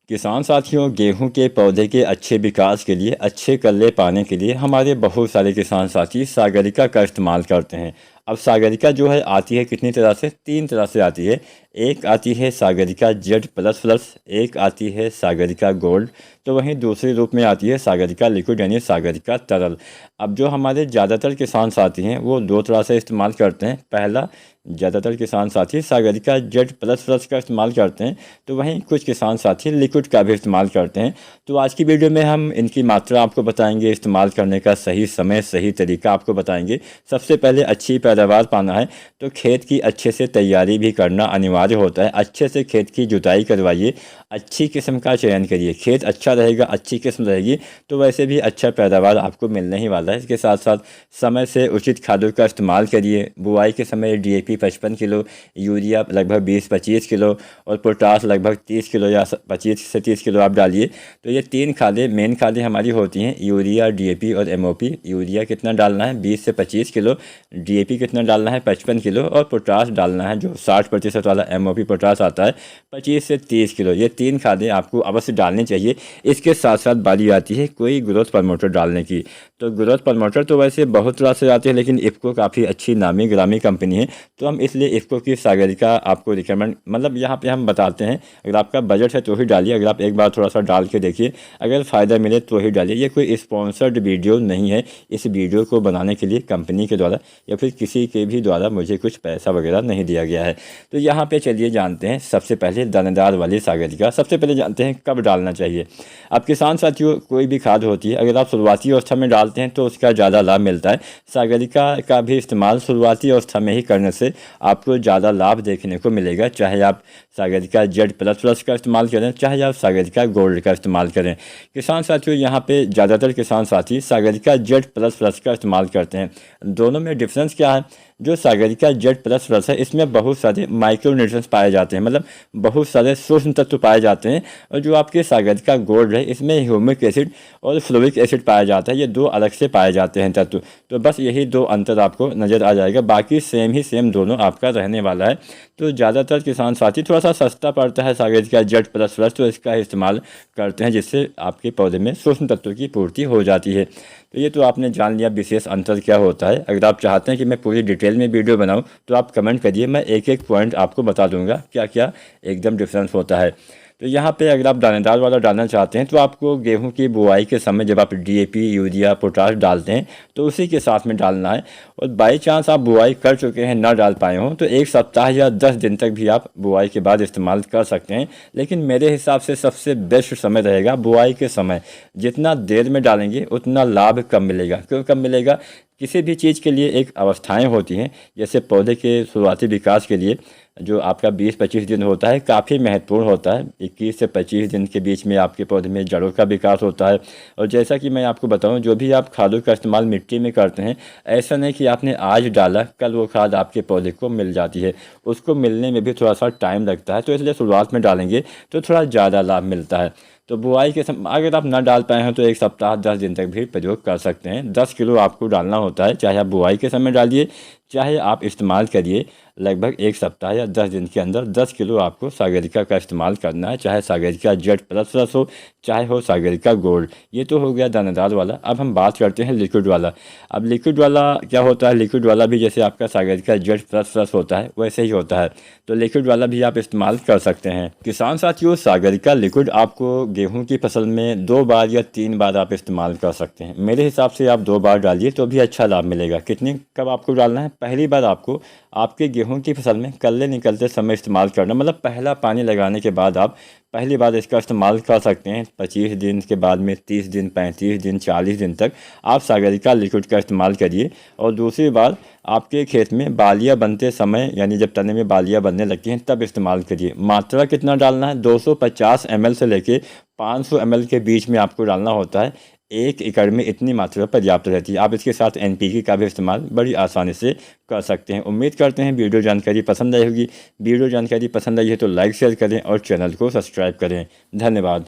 किसान साथियों, गेहूं के पौधे के अच्छे विकास के लिए, अच्छे कल्ले पाने के लिए हमारे बहुत सारे किसान साथी सागरिका का इस्तेमाल करते हैं। अब सागरिका जो है आती है कितनी तरह से, 3 तरह से आती है। एक आती है सागरिका जेड प्लस प्लस, एक आती है सागरिका गोल्ड, तो वहीं दूसरे रूप में आती है सागरिका लिक्विड यानी सागरिका तरल। अब जो हमारे ज़्यादातर किसान साथी हैं वो 2 तरह से इस्तेमाल करते हैं। पहला, ज़्यादातर किसान साथी सागरिका जेड प्लस प्लस का इस्तेमाल करते हैं, तो वहीं कुछ किसान साथी लिक्विड का भी इस्तेमाल करते हैं। तो आज की वीडियो में हम इनकी मात्रा आपको बताएंगे, इस्तेमाल करने का सही समय सही तरीका आपको बताएंगे। सबसे पहले अच्छी पैदावार पाना है तो खेत की अच्छे से तैयारी भी करना अनिवार्य होता है। अच्छे से खेत की जुताई करवाइए, अच्छी किस्म का चयन करिए। खेत अच्छा रहेगा, अच्छी किस्म रहेगी तो वैसे भी अच्छा पैदावार आपको मिलने ही वाला है। इसके साथ साथ समय से उचित खादों का इस्तेमाल करिए। बुआई के समय DAP 55 किलो, यूरिया लगभग 20-25 किलो और पोटास लगभग 30 किलो या 25 से 30 किलो आप डालिए। तो ये 3 खादें मेन खादें हमारी होती हैं, यूरिया, DAP और MOP। यूरिया कितना डालना है, 20 से 25 किलो, DAP कितना डालना है, 55 किलो और पोटास डालना है जो 60% वाला MOP पोटास आता है, 25 से 30 किलो। ये 3 खादें आपको अवश्य डालनी चाहिए। इसके साथ साथ बारी आती है कोई ग्रोथ प्रमोटर डालने की। तो ग्रोथ प्रमोटर तो वैसे बहुत तरह से आते हैं, लेकिन इफ़को काफ़ी अच्छी नामी ग्रामी कंपनी है, तो हम इसलिए इफ़को की सागरिका आपको रिकमेंड मतलब यहाँ पे हम बताते हैं। अगर आपका बजट है तो ही डालिए, अगर आप एक बार थोड़ा सा डाल के देखिए, अगर फ़ायदा मिले तो ही डालिए। ये कोई स्पॉन्सर्ड वीडियो नहीं है। इस वीडियो को बनाने के लिए कंपनी के द्वारा या फिर किसी के भी द्वारा मुझे कुछ पैसा वगैरह नहीं दिया गया है। तो यहाँ पे चलिए जानते हैं सबसे पहले दानेदार वाली सागरिका। सबसे पहले जानते हैं कब डालना चाहिए। अब किसान साथियों, कोई भी खाद होती है, अगर आप शुरुआती अवस्था में डालते हैं तो उसका ज़्यादा लाभ मिलता है। सागरिका का भी इस्तेमाल शुरुआती अवस्था में ही करने से आपको ज़्यादा लाभ देखने को मिलेगा। चाहे आप सागरिका जेड प्लस प्लस का इस्तेमाल करें, चाहे आप सागरिका गोल्ड का इस्तेमाल करें। किसान साथियों, यहाँ पे ज़्यादातर किसान साथी सागरिका जेड प्लस प्लस का इस्तेमाल करते हैं। दोनों में डिफरेंस क्या है? जो सागरिका जेड प्लस प्लस है इसमें बहुत सारे माइक्रो न्यूट्रिएंट्स पाए जाते हैं, मतलब बहुत सारे सूक्ष्म तत्व पाए जाते हैं। और जो आपके सागरिका गोल्ड है इसमें ह्यूमिक एसिड और फ्लोरिक एसिड पाया जाता है। ये 2 अलग से पाए जाते हैं तत्व। तो बस यही 2 अंतर आपको नज़र आ जाएगा, बाकी सेम ही सेम दोनों आपका रहने वाला है। तो ज़्यादातर किसान साथी थोड़ा सा सस्ता पड़ता है सागरिका जेड प्लस प्लस, तो इसका इस्तेमाल करते हैं जिससे आपके पौधे में सूक्ष्म तत्वों की पूर्ति हो जाती है। तो ये तो आपने जान लिया विशेष अंतर क्या होता है। अगर आप चाहते हैं कि मैं पूरी डिटेल में वीडियो बनाऊं तो आप कमेंट करिए, मैं एक एक पॉइंट आपको बता दूंगा क्या क्या एकदम डिफरेंस होता है। तो यहाँ पे अगर आप दानेदार वाला डालना चाहते हैं तो आपको गेहूं की बुआई के समय जब आप DAP, यूरिया, पोटाश डालते हैं तो उसी के साथ में डालना है। और बाई चांस आप बुआई कर चुके हैं, ना डाल पाए हों, तो 1 सप्ताह या 10 दिन तक भी आप बुआई के बाद इस्तेमाल कर सकते हैं। लेकिन मेरे हिसाब से सबसे बेस्ट समय रहेगा बुआई के समय। जितना देर में डालेंगे उतना लाभ कम मिलेगा। क्यों कम मिलेगा? किसी भी चीज़ के लिए एक अवस्थाएं होती हैं। जैसे पौधे के शुरुआती विकास के लिए जो आपका 20-25 दिन होता है काफ़ी महत्वपूर्ण होता है। 21 से 25 दिन के बीच में आपके पौधे में जड़ों का विकास होता है। और जैसा कि मैं आपको बताऊं, जो भी आप खादों का इस्तेमाल मिट्टी में करते हैं, ऐसा नहीं कि आपने आज डाला कल वो खाद आपके पौधे को मिल जाती है। उसको मिलने में भी थोड़ा सा टाइम लगता है। तो इसलिए शुरुआत में डालेंगे तो थोड़ा ज़्यादा लाभ मिलता है। तो बुआई के समय अगर आप ना डाल पाए हैं तो 1 सप्ताह 10 दिन तक भी प्रयोग कर सकते हैं। 10 किलो आपको डालना होता है, चाहे आप बुआई के समय डालिए, चाहे आप इस्तेमाल करिए। लगभग 1 सप्ताह या 10 दिन के अंदर 10 किलो आपको सागरिका का इस्तेमाल करना है, चाहे सागरिका जेड प्लस प्लस हो, चाहे हो सागरिका गोल्ड। ये तो हो गया दानेदार वाला। अब हम बात करते हैं लिक्विड वाला। अब लिक्विड वाला क्या होता है? लिक्विड वाला भी जैसे आपका सागरिका जेड प्लस प्लस होता है वैसे ही होता है। तो लिक्विड वाला भी आप इस्तेमाल कर सकते हैं। किसान साथियों, सागरिका लिक्विड आपको गेहूं की फसल में 2 बार या 3 बार आप इस्तेमाल कर सकते हैं। मेरे हिसाब से आप 2 बार डालिए तो भी अच्छा लाभ मिलेगा। कितनी कब आपको डालना है? पहली बार आपको आपके गेहूं की फसल में कल्ले निकलते समय इस्तेमाल करना, मतलब पहला पानी लगाने के बाद आप पहली बार इसका इस्तेमाल कर सकते हैं। 25 दिन के बाद में 30 दिन, 35 दिन, 40 दिन तक आप सागरिका लिक्विड का इस्तेमाल करिए। और दूसरी बार आपके खेत में बालियाँ बनते समय, यानी जब तने में बालियाँ बनने लगती हैं तब इस्तेमाल करिए। मात्रा कितना डालना है? 250 ml से लेके 500 ml के बीच में आपको डालना होता है। 1 एकड़ में इतनी मात्रा पर्याप्त रहती है। आप इसके साथ NPK का भी इस्तेमाल बड़ी आसानी से कर सकते हैं। उम्मीद करते हैं वीडियो जानकारी पसंद आई होगी। वीडियो जानकारी पसंद आई है तो लाइक शेयर करें और चैनल को सब्सक्राइब करें। धन्यवाद।